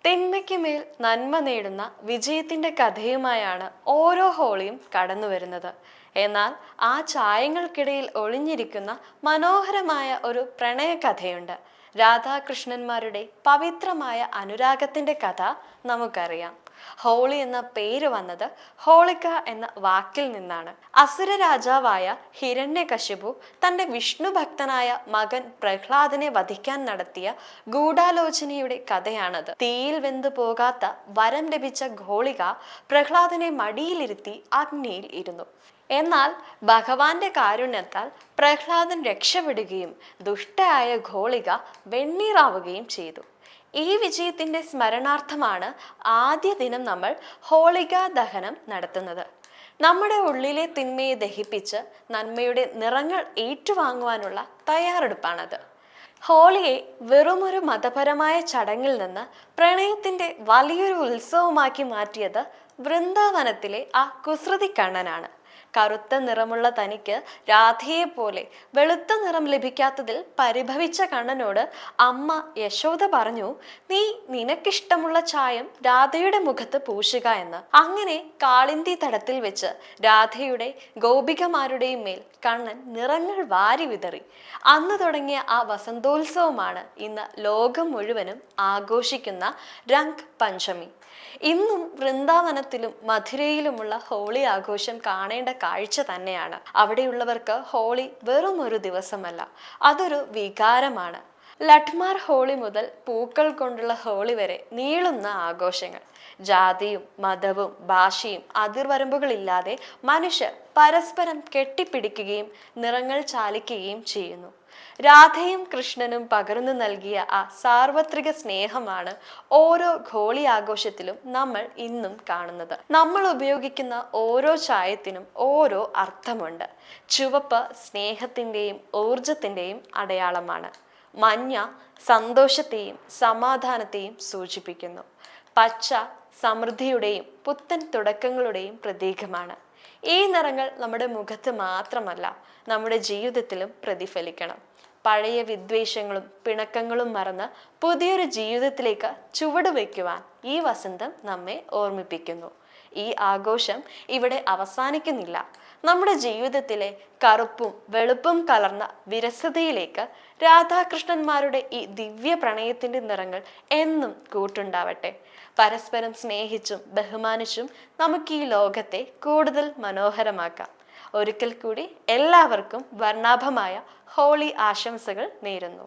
തിന്മയ്ക്ക് മേൽ നന്മ നേടുന്ന വിജയത്തിന്റെ കഥയുമായാണ് ഓരോ ഹോളിയും കടന്നു വരുന്നത്. എന്നാൽ ആ ചായങ്ങൾക്കിടയിൽ ഒളിഞ്ഞിരിക്കുന്ന മനോഹരമായ ഒരു പ്രണയ കഥയുണ്ട്. രാധാകൃഷ്ണന്മാരുടെ പവിത്രമായ അനുരാഗത്തിന്റെ കഥ നമുക്കറിയാം. ഹോളി എന്ന പേര് വന്നത് ഹോളിക എന്ന വാക്കിൽ നിന്നാണ്. അസുര രാജാവായ ഹിരണ്യകശിപു തന്റെ വിഷ്ണു ഭക്തനായ മകൻ പ്രഹ്ലാദനെ വധിക്കാൻ നടത്തിയ ഗൂഢാലോചനയുടെ കഥയാണത്. തീയിൽ വെന്തു പോകാത്ത വരം ലഭിച്ച ഹോളിക പ്രഹ്ലാദനെ മടിയിലിരുത്തി അഗ്നിയിൽ ഇരുന്നു. എന്നാൽ ഭഗവാന്റെ കാരുണ്യത്താൽ പ്രഹ്ലാദൻ രക്ഷപ്പെടുകയും ദുഷ്ടയായ ഹോളിക വെണ്ണീറാവുകയും ചെയ്തു. ഈ വിജയത്തിന്റെ സ്മരണാർത്ഥമാണ് ആദ്യ ദിനം നമ്മൾ ഹോളികാ ദഹനം നടത്തുന്നത്. നമ്മുടെ ഉള്ളിലെ തിന്മയെ ദഹിപ്പിച്ച് നന്മയുടെ നിറങ്ങൾ ഏറ്റുവാങ്ങുവാനുള്ള തയ്യാറെടുപ്പാണത്. ഹോളിയെ വെറുമൊരു മതപരമായ ചടങ്ങിൽ നിന്ന് പ്രണയത്തിന്റെ വലിയൊരു ഉത്സവമാക്കി മാറ്റിയത് വൃന്ദാവനത്തിലെ ആ കുസൃതി കണ്ണനാണ്. കറുത്ത നിറമുള്ള തനിക്ക് രാധയെ പോലെ വെളുത്ത നിറം ലഭിക്കാത്തതിൽ പരിഭവിച്ച കണ്ണനോട് അമ്മ യശോദ പറഞ്ഞു, നീ നിനക്കിഷ്ടമുള്ള ചായം രാധയുടെ മുഖത്ത് പൂശുക എന്ന്. അങ്ങനെ കാളിന്തി തടത്തിൽ വെച്ച് രാധയുടെ ഗോപികമാരുടെയും മേൽ കണ്ണൻ നിറങ്ങൾ വാരി വിതറി. അന്ന് തുടങ്ങിയ ആ വസന്തോത്സവമാണ് ഇന്ന് ലോകം മുഴുവനും ആഘോഷിക്കുന്ന രംഗ് പഞ്ചമി. ഇന്നും വൃന്ദാവനത്തിലും മധുരയിലുമുള്ള ഹോളി ആഘോഷം കാണേണ്ട കാഴ്ച തന്നെയാണ്. അവിടെയുള്ളവർക്ക് ഹോളി വെറും ഒരു ദിവസമല്ല, അതൊരു വികാരമാണ്. ലഠ്മാർ ഹോളി മുതൽ പൂക്കൾ കൊണ്ടുള്ള ഹോളി വരെ നീളുന്ന ആഘോഷങ്ങൾ. ജാതിയും മതവും ഭാഷയും അതിർവരമ്പുകളില്ലാതെ മനുഷ്യർ പരസ്പരം കെട്ടിപ്പിടിക്കുകയും നിറങ്ങൾ ചാലിക്കുകയും ചെയ്യുന്നു. രാധയും കൃഷ്ണനും പകർന്നു നൽകിയ ആ സാർവത്രിക സ്നേഹമാണ് ഓരോ ഹോളി ആഘോഷത്തിലും നമ്മൾ ഇന്നും കാണുന്നത്. നമ്മൾ ഉപയോഗിക്കുന്ന ഓരോ ചായത്തിനും ഓരോ അർത്ഥമുണ്ട്. ചുവപ്പ് സ്നേഹത്തിൻ്റെയും ഊർജത്തിൻ്റെയും അടയാളമാണ്. മഞ്ഞ സന്തോഷത്തെയും സമാധാനത്തെയും സൂചിപ്പിക്കുന്നു. പച്ച സമൃദ്ധിയുടെയും പുത്തൻ തുടക്കങ്ങളുടെയും പ്രതീകമാണ്. ഈ നിറങ്ങൾ നമ്മുടെ മുഖത്ത് മാത്രമല്ല, നമ്മുടെ ജീവിതത്തിലും പ്രതിഫലിക്കണം. പഴയ വിദ്വേഷങ്ങളും പിണക്കങ്ങളും മറന്ന് പുതിയൊരു ജീവിതത്തിലേക്ക് ചുവടുവെക്കുവാൻ ഈ വസന്തം നമ്മെ ഓർമ്മിപ്പിക്കുന്നു. ഈ ആഘോഷം ഇവിടെ അവസാനിക്കുന്നില്ല. നമ്മുടെ ജീവിതത്തിലെ കറുപ്പും വെളുപ്പും കലർന്ന വിരസതയിലേക്ക് രാധാകൃഷ്ണന്മാരുടെ ഈ ദിവ്യ പ്രണയത്തിന്റെ നിറങ്ങൾ എന്നും കൂട്ടുണ്ടാവട്ടെ. പരസ്പരം സ്നേഹിച്ചും ബഹുമാനിച്ചും നമുക്ക് ഈ ലോകത്തെ കൂടുതൽ മനോഹരമാക്കാം. ഒരിക്കൽ കൂടി എല്ലാവർക്കും വർണ്ണാഭമായ ഹോളി ആശംസകൾ നേരുന്നു.